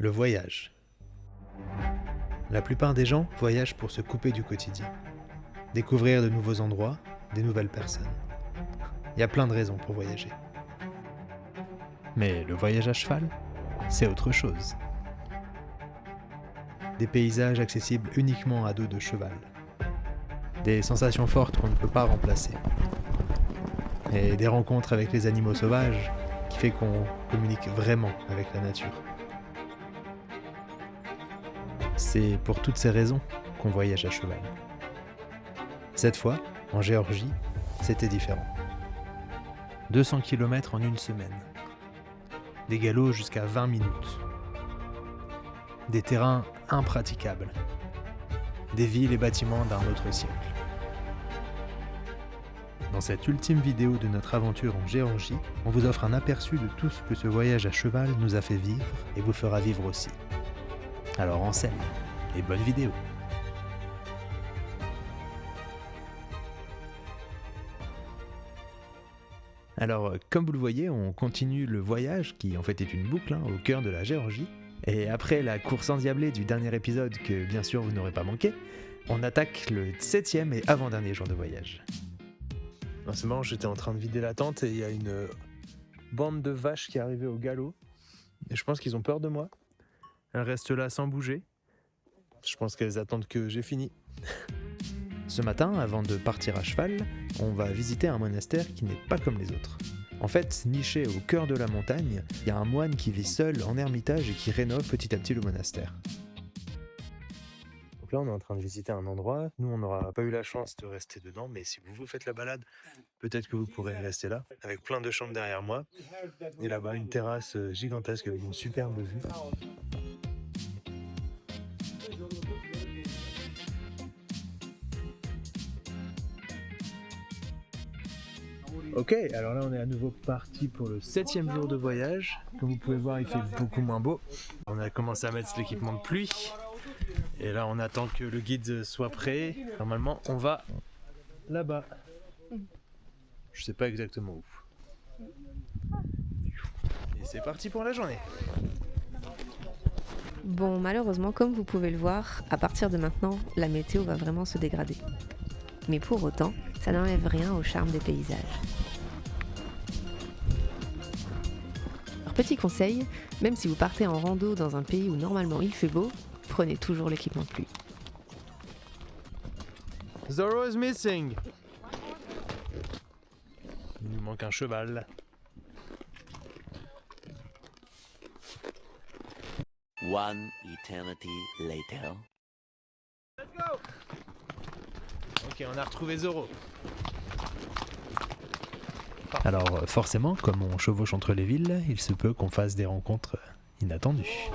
Le voyage. La plupart des gens voyagent pour se couper du quotidien, découvrir de nouveaux endroits, des nouvelles personnes. Il y a plein de raisons pour voyager. Mais le voyage à cheval, c'est autre chose. Des paysages accessibles uniquement à dos de cheval. Des sensations fortes qu'on ne peut pas remplacer. Et des rencontres avec les animaux sauvages qui fait qu'on communique vraiment avec la nature. C'est pour toutes ces raisons qu'on voyage à cheval. Cette fois, en Géorgie, c'était différent. 200 km en une semaine. Des galops jusqu'à 20 minutes. Des terrains impraticables. Des villes et bâtiments d'un autre siècle. Dans cette ultime vidéo de notre aventure en Géorgie, on vous offre un aperçu de tout ce que ce voyage à cheval nous a fait vivre et vous fera vivre aussi. Alors en selle et bonne vidéo. Alors, comme vous le voyez, on continue le voyage, qui en fait est une boucle, au cœur de la Géorgie. Et après la course endiablée du dernier épisode, que bien sûr vous n'aurez pas manqué, on attaque le 7e et avant-dernier jour de voyage. Non, c'est marrant, j'étais en train de vider la tente et il y a une bande de vaches qui est arrivée au galop. Et je pense qu'ils ont peur de moi. Elles restent là sans bouger. Je pense qu'elles attendent que j'ai fini. Ce matin, avant de partir à cheval, on va visiter un monastère qui n'est pas comme les autres. En fait, niché au cœur de la montagne, il y a un moine qui vit seul en ermitage et qui rénove petit à petit le monastère. Donc là, on est en train de visiter un endroit. Nous, on n'aura pas eu la chance de rester dedans, mais si vous vous faites la balade, peut-être que vous pourrez rester là, avec plein de chambres derrière moi. Et là-bas, une terrasse gigantesque avec une superbe vue. Ok, alors là on est à nouveau parti pour le 7e jour de voyage. Comme vous pouvez voir, il fait beaucoup moins beau. On a commencé à mettre l'équipement de pluie. Et là on attend que le guide soit prêt. Normalement on va là-bas. Je sais pas exactement où. Et c'est parti pour la journée. Bon, malheureusement, comme vous pouvez le voir, à partir de maintenant, la météo va vraiment se dégrader. Mais pour autant, ça n'enlève rien au charme des paysages. Alors, petit conseil, même si vous partez en rando dans un pays où normalement il fait beau, prenez toujours l'équipement de pluie. Zorro is missing. Il nous manque un cheval. One eternity later. Let's go. Ok, on a retrouvé Zorro. Alors forcément, comme on chevauche entre les villes, il se peut qu'on fasse des rencontres inattendues.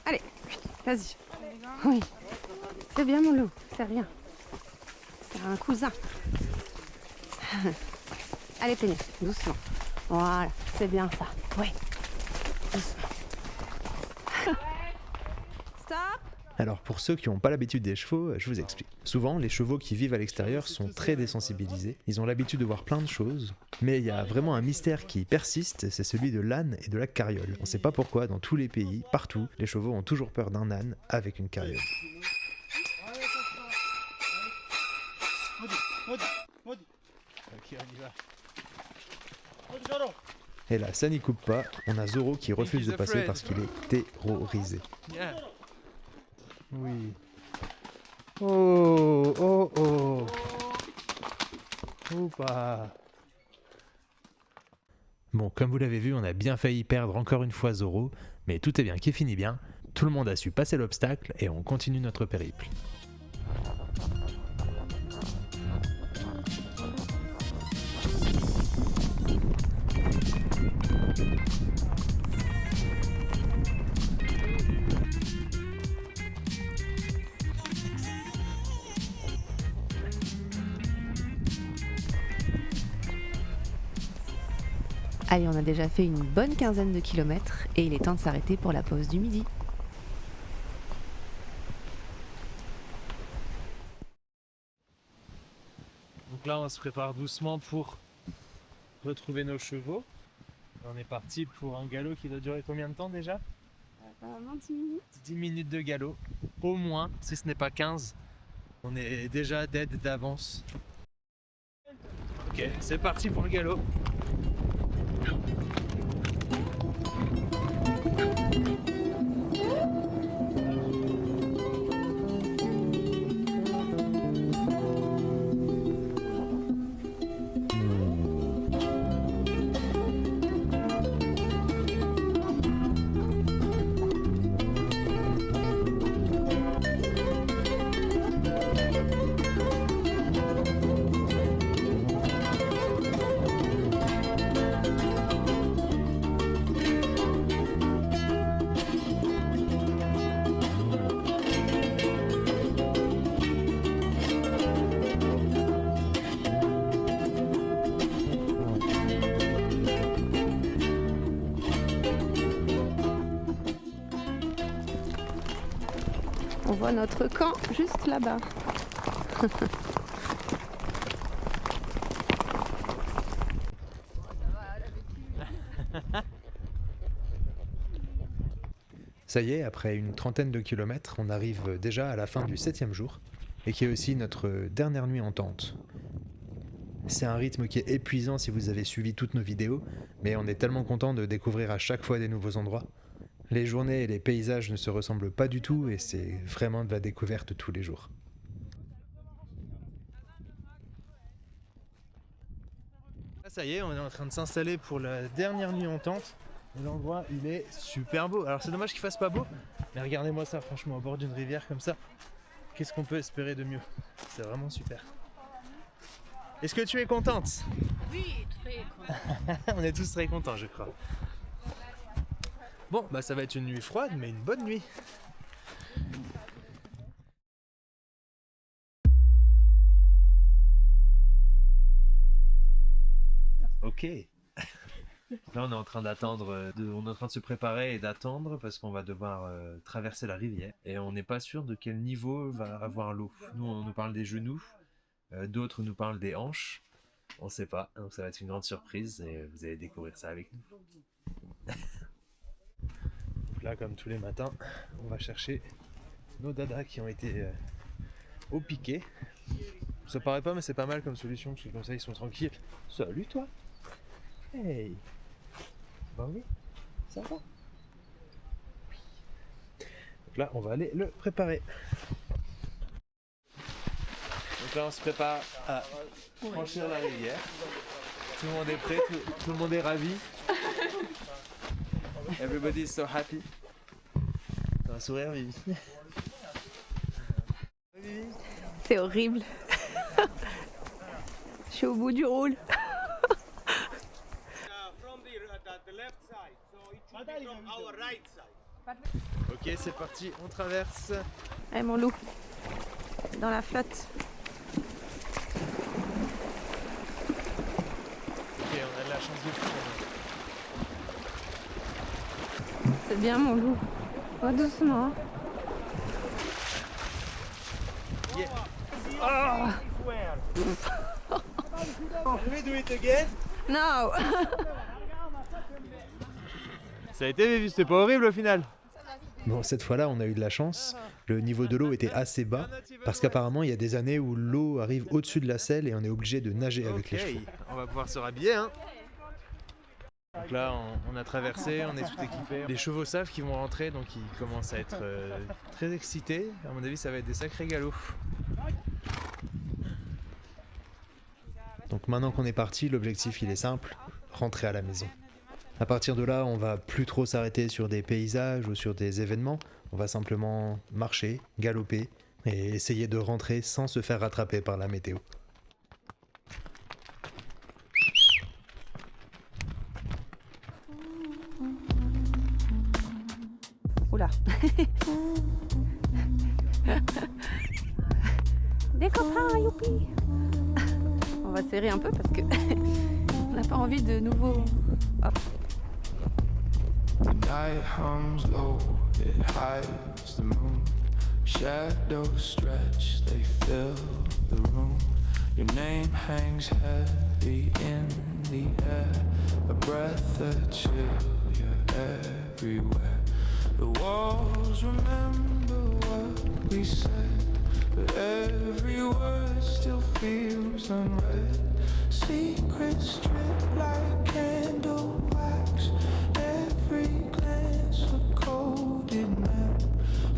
Allez, vas-y. Oui, c'est bien mon loup, c'est rien. C'est un cousin. Allez, Péné, doucement. Voilà, c'est bien ça. Oui, doucement. Stop. Alors pour ceux qui n'ont pas l'habitude des chevaux, je vous explique. Souvent, les chevaux qui vivent à l'extérieur sont très désensibilisés. Ils ont l'habitude de voir plein de choses. Mais il y a vraiment un mystère qui persiste, c'est celui de l'âne et de la carriole. On ne sait pas pourquoi, dans tous les pays, partout, les chevaux ont toujours peur d'un âne avec une carriole. Ok, on y va. Et là, ça n'y coupe pas, on a Zorro qui refuse de passer parce qu'il est terrorisé. Oui. Oh, oh, oh. Oupa. Bon, comme vous l'avez vu, on a bien failli perdre encore une fois Zorro, mais tout est bien qui finit bien. Tout le monde a su passer l'obstacle et on continue notre périple. Allez, on a déjà fait une bonne quinzaine de kilomètres et il est temps de s'arrêter pour la pause du midi. Donc là on se prépare doucement pour retrouver nos chevaux. On est parti pour un galop qui doit durer combien de temps déjà? 26 minutes. 10 minutes de galop, au moins, si ce n'est pas 15. On est déjà dead d'avance. Ok, c'est parti pour le galop. On voit notre camp juste là-bas. Ça y est, après une trentaine de kilomètres, on arrive déjà à la fin du 7e jour, et qui est aussi notre dernière nuit en tente. C'est un rythme qui est épuisant si vous avez suivi toutes nos vidéos, mais on est tellement content de découvrir à chaque fois des nouveaux endroits. Les journées et les paysages ne se ressemblent pas du tout et c'est vraiment de la découverte tous les jours. Là, ça y est, on est en train de s'installer pour la dernière nuit en tente. Et l'endroit, il est super beau. Alors c'est dommage qu'il fasse pas beau, mais regardez-moi ça, franchement, au bord d'une rivière comme ça. Qu'est-ce qu'on peut espérer de mieux? C'est vraiment super. Est-ce que tu es contente? Oui, très contente. On est tous très contents, je crois. Bon, bah ça va être une nuit froide, mais une bonne nuit. Ok. Là, on est en train d'attendre, on est en train de se préparer et d'attendre parce qu'on va devoir traverser la rivière. Et on n'est pas sûr de quel niveau va avoir l'eau. Nous, on nous parle des genoux, d'autres nous parlent des hanches. On sait pas, donc ça va être une grande surprise et vous allez découvrir ça avec nous. Donc là, comme tous les matins, on va chercher nos dadas qui ont été au piquet. Ça paraît pas, mais c'est pas mal comme solution parce que comme ça ils sont tranquilles. Salut toi. Hey. Bah oui, ça va. Donc là, on va aller le préparer. Donc là, on se prépare à franchir la rivière. Tout le monde est prêt, tout le monde est ravi. Everybody is so happy. T'as un sourire, Vivi? C'est horrible. Je suis au bout du rôle. Ok, c'est parti, on traverse. Allez mon loup, dans la flotte. Ok, on a de la chance de tout. C'est bien mon loup. Va doucement. Yeah. Oh. Can we do it again? No. Ça a été, Vivi, c'était pas horrible au final. Bon, cette fois-là, on a eu de la chance. Le niveau de l'eau était assez bas, parce qu'apparemment, il y a des années où l'eau arrive au-dessus de la selle et on est obligé de nager avec les chevaux. On va pouvoir se rhabiller, hein. Donc là, on a traversé, on est tout équipé. Les chevaux savent qu'ils vont rentrer, donc ils commencent à être très excités. À mon avis, ça va être des sacrés galops. Donc maintenant qu'on est parti, l'objectif il est simple, rentrer à la maison. À partir de là, on va plus trop s'arrêter sur des paysages ou sur des événements. On va simplement marcher, galoper et essayer de rentrer sans se faire rattraper par la météo. Oula. Des copains, youpi. On va serrer un peu parce que on n'a pas envie de nouveau. Hop. The night hums low, it hides the moon. Shadows stretch, they fill the room. Your name hangs heavy in the air, a breath, a chill, you're everywhere. The walls remember what we said, but every word still feels unread. Secrets drip like candle wax, every glance a coded map.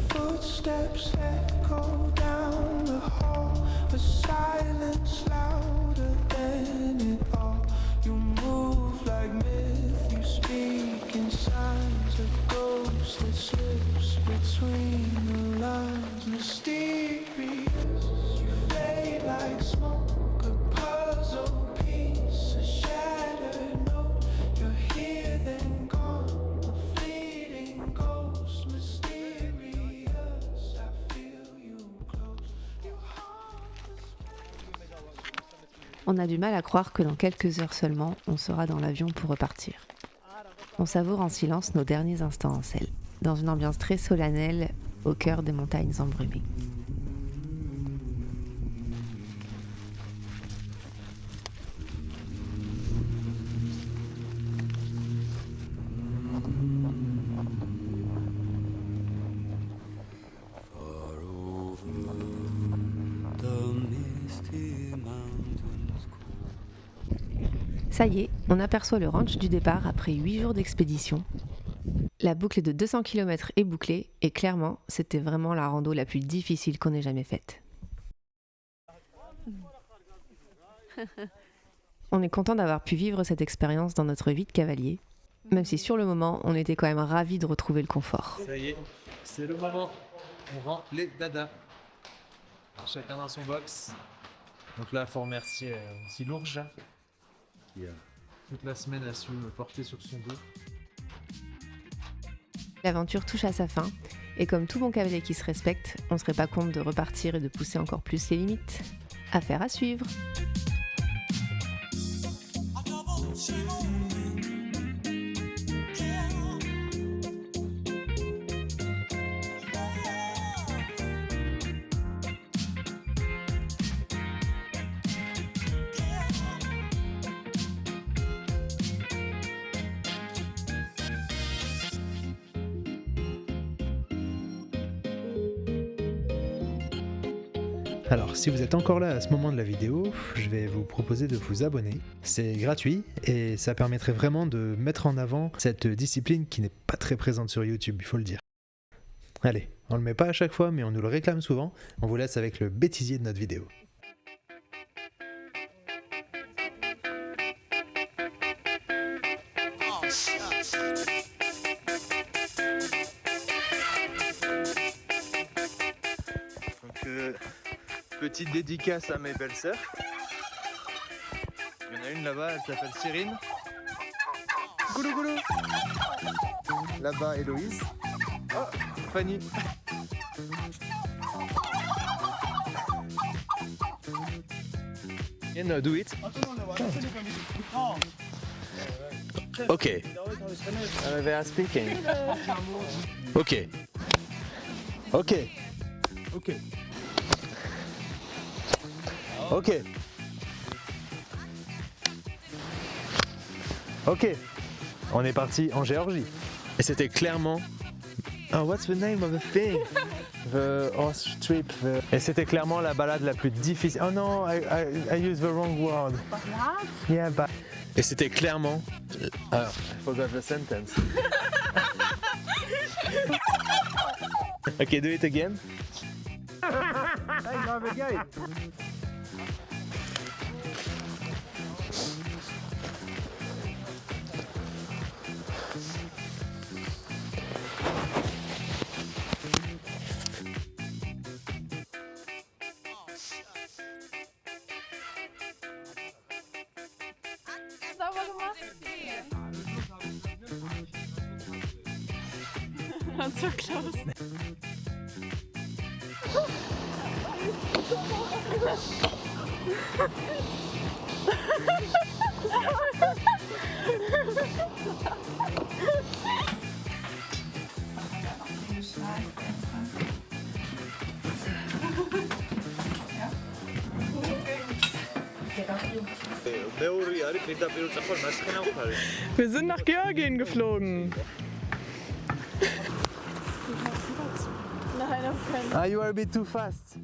Footsteps echo down the hall, a silence louder than it all. You move like myth, you speak in signs, a ghost that slips between the lines. Mysterious, you fade like smoke, a puzzle piece, a shattered note. You're here then gone, a fleeting ghost. Mysterious, I feel you close. Your heart is... On a du mal à croire que dans quelques heures seulement, on sera dans l'avion pour repartir. On savoure en silence nos derniers instants en selle, dans une ambiance très solennelle, au cœur des montagnes embrumées. Ça y est, on aperçoit le ranch du départ après 8 jours d'expédition. La boucle de 200 km est bouclée et clairement, c'était vraiment la rando la plus difficile qu'on ait jamais faite. On est content d'avoir pu vivre cette expérience dans notre vie de cavalier, même si sur le moment, on était quand même ravis de retrouver le confort. Ça y est, c'est le moment. On rend les dadas. Chacun dans son box. Donc là, il faut remercier aussi l'ourge qui toute la semaine a su me porter sur son dos. L'aventure touche à sa fin, et comme tout bon cavalier qui se respecte, on serait pas contre de repartir et de pousser encore plus les limites. Affaire à suivre. Alors, si vous êtes encore là à ce moment de la vidéo, je vais vous proposer de vous abonner. C'est gratuit et ça permettrait vraiment de mettre en avant cette discipline qui n'est pas très présente sur YouTube, il faut le dire. Allez, on le met pas à chaque fois, mais on nous le réclame souvent. On vous laisse avec le bêtisier de notre vidéo. Petite dédicace à mes belles-sœurs. Il y en a une là-bas, elle s'appelle Cyrine. Goulou goulou. Là-bas, Héloïse. Oh, Fanny. And do it. Okay. They are speaking. Okay. Okay. Okay. Ok. Ok. On est parti en Géorgie. Et c'était clairement... Oh, what's the name of the thing? The horse trip. Et c'était clairement la balade la plus difficile. Oh non, I used the wrong word. Yeah, but... Et c'était clairement... I forgot the sentence. Ok, do it again. I love the guy. Not so close. Wir sind nach Georgien geflogen. Ah, you are a bit too fast.